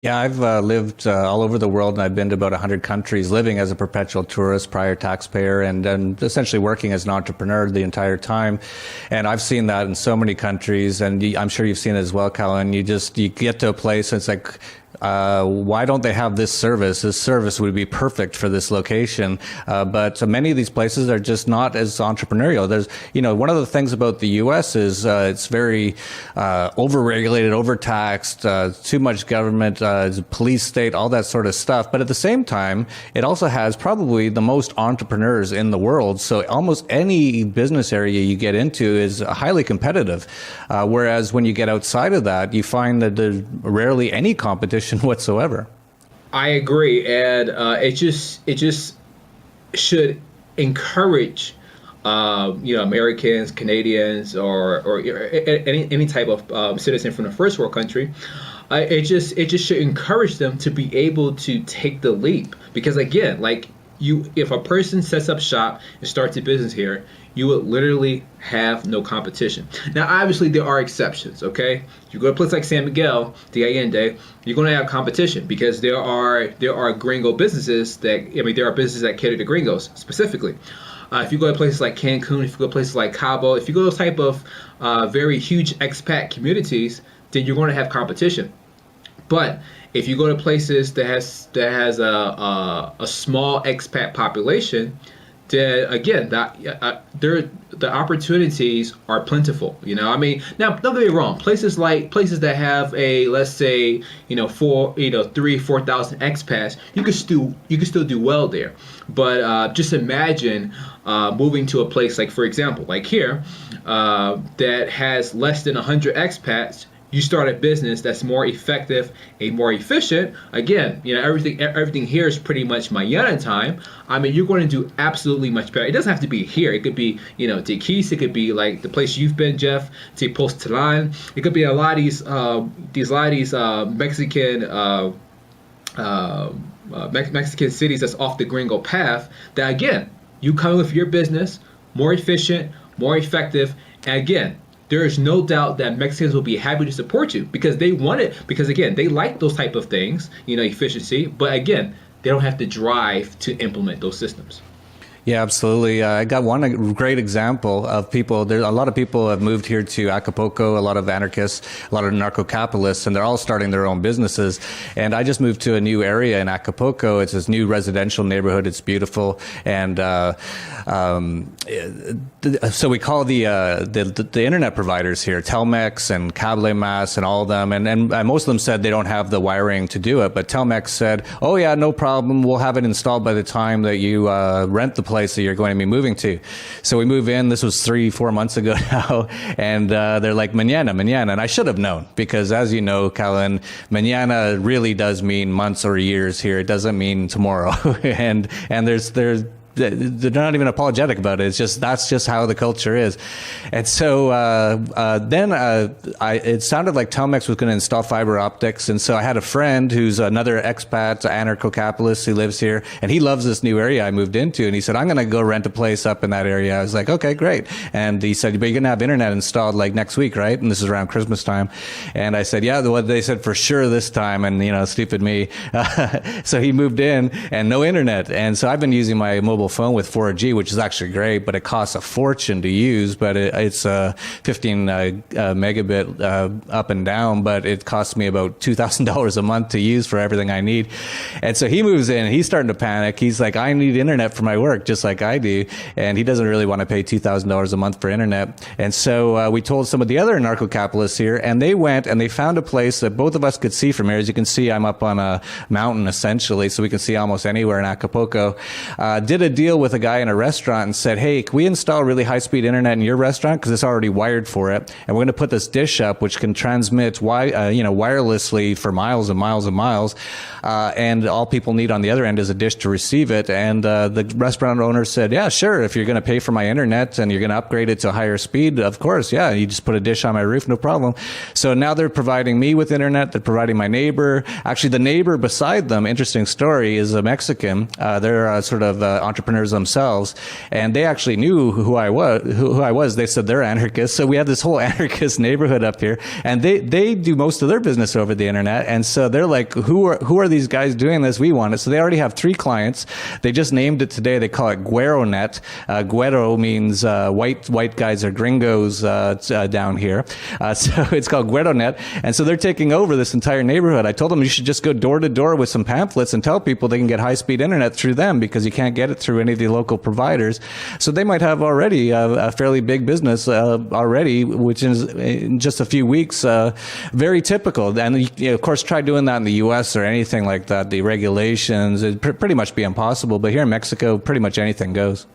Yeah, I've lived all over the world, and I've been to about 100 countries, living as a perpetual tourist, prior taxpayer, and essentially working as an entrepreneur the entire time. And I've seen that in so many countries, and I'm sure you've seen it as well, Colin. You get to a place, and it's like, why don't they have this service? This service would be perfect for this location. But many of these places are just not as entrepreneurial. One of the things about the U.S. is it's very overregulated, overtaxed, too much government, police state, all that sort of stuff. But at the same time, it also has probably the most entrepreneurs in the world. So almost any business area you get into is highly competitive. Whereas when you get outside of that, you find that there's rarely any competition whatsoever. I agree, and it just should encourage Americans, Canadians, or any type of citizen from the first world country. It just should encourage them to be able to take the leap, because again, like if a person sets up shop and starts a business here, you would literally have no competition. Now, obviously, there are exceptions, okay? You go to a place like San Miguel de Allende, you're going to have competition because there are gringo businesses there are businesses that cater to gringos specifically. If you go to places like Cancun, if you go to places like Cabo, if you go to those type of very huge expat communities, then you're going to have competition. But if you go to places that has a small expat population, then again, the opportunities are plentiful. I mean, now don't get me wrong. Places that have a, let's say, 4,000 expats, you can still do well there. But just imagine moving to a place like, for example, like here, that has less than 100 expats. You start a business that's more effective and more efficient. Again, everything here is pretty much mañana time. I mean, you're going to do absolutely much better. It doesn't have to be here. It could be, Tequis. It could be like the place you've been, Jeff, Tepoztlan. It could be a lot of these Mexican Mexican cities that's off the gringo path. That again, you come with your business more efficient, more effective, and again, there is no doubt that Mexicans will be happy to support you because they want it. Because again, they like those type of things, efficiency. But again, they don't have to drive to implement those systems. Yeah, absolutely. I got one great example of people. There, a lot of people have moved here to Acapulco, a lot of anarchists, a lot of narco-capitalists, and they're all starting their own businesses. And I just moved to a new area in Acapulco. It's this new residential neighborhood. It's beautiful. And so we call the internet providers here, Telmex and Cable Mas and all of them. And most of them said they don't have the wiring to do it. But Telmex said, oh, yeah, no problem. We'll have it installed by the time that you rent the place that you're going to be moving to. So we move in. This was 3-4 months ago now, and they're like mañana, and I should have known because, as you know, Callan, mañana really does mean months or years here. It doesn't mean tomorrow, and there's they're not even apologetic about it. It's just that's just how the culture is. And so then it sounded like Telmex was going to install fiber optics. And so I had a friend who's another expat, anarcho-capitalist who lives here, and he loves this new area I moved into. And he said, I'm going to go rent a place up in that area. I was like, okay, great. And he said, but you're going to have internet installed like next week, right? And this is around Christmas time. And I said, yeah, they said for sure this time. And, stupid me. So he moved in and no internet. And so I've been using my mobile phone with 4G, which is actually great, but it costs a fortune to use. But it's 15 megabit up and down, but it costs me about $2,000 a month to use for everything I need. And so he moves in and he's starting to panic. He's like, I need internet for my work, just like I do. And he doesn't really want to pay $2,000 a month for internet. And so we told some of the other narco-capitalists here, and they went and they found a place that both of us could see from here. As you can see, I'm up on a mountain essentially, so we can see almost anywhere in Acapulco. Did a deal with a guy in a restaurant and said, hey, can we install really high-speed internet in your restaurant? Because it's already wired for it. And we're going to put this dish up, which can transmit wirelessly for miles and miles and miles. And all people need on the other end is a dish to receive it. And the restaurant owner said, yeah, sure. If you're going to pay for my internet and you're going to upgrade it to higher speed, of course, yeah, you just put a dish on my roof, no problem. So now they're providing me with internet. They're providing my neighbor. Actually, the neighbor beside them, interesting story, is a Mexican. They're sort of entrepreneur entrepreneurs themselves, and they actually knew who I was. Who I was. They said they're anarchists. So we have this whole anarchist neighborhood up here, and they do most of their business over the internet. And so they're like, who are these guys doing this? We want it. So they already have 3 clients. They just named it today. They call it GueroNet. Guero means white guys or gringos down here. So it's called GueroNet. And so they're taking over this entire neighborhood. I told them you should just go door to door with some pamphlets and tell people they can get high-speed internet through them because you can't get it through any of the local providers. So they might have already a fairly big business already, which is in just a few weeks, very typical. And of course, try doing that in the U.S. or anything like that. The regulations, it'd pretty much be impossible. But here in Mexico, pretty much anything goes.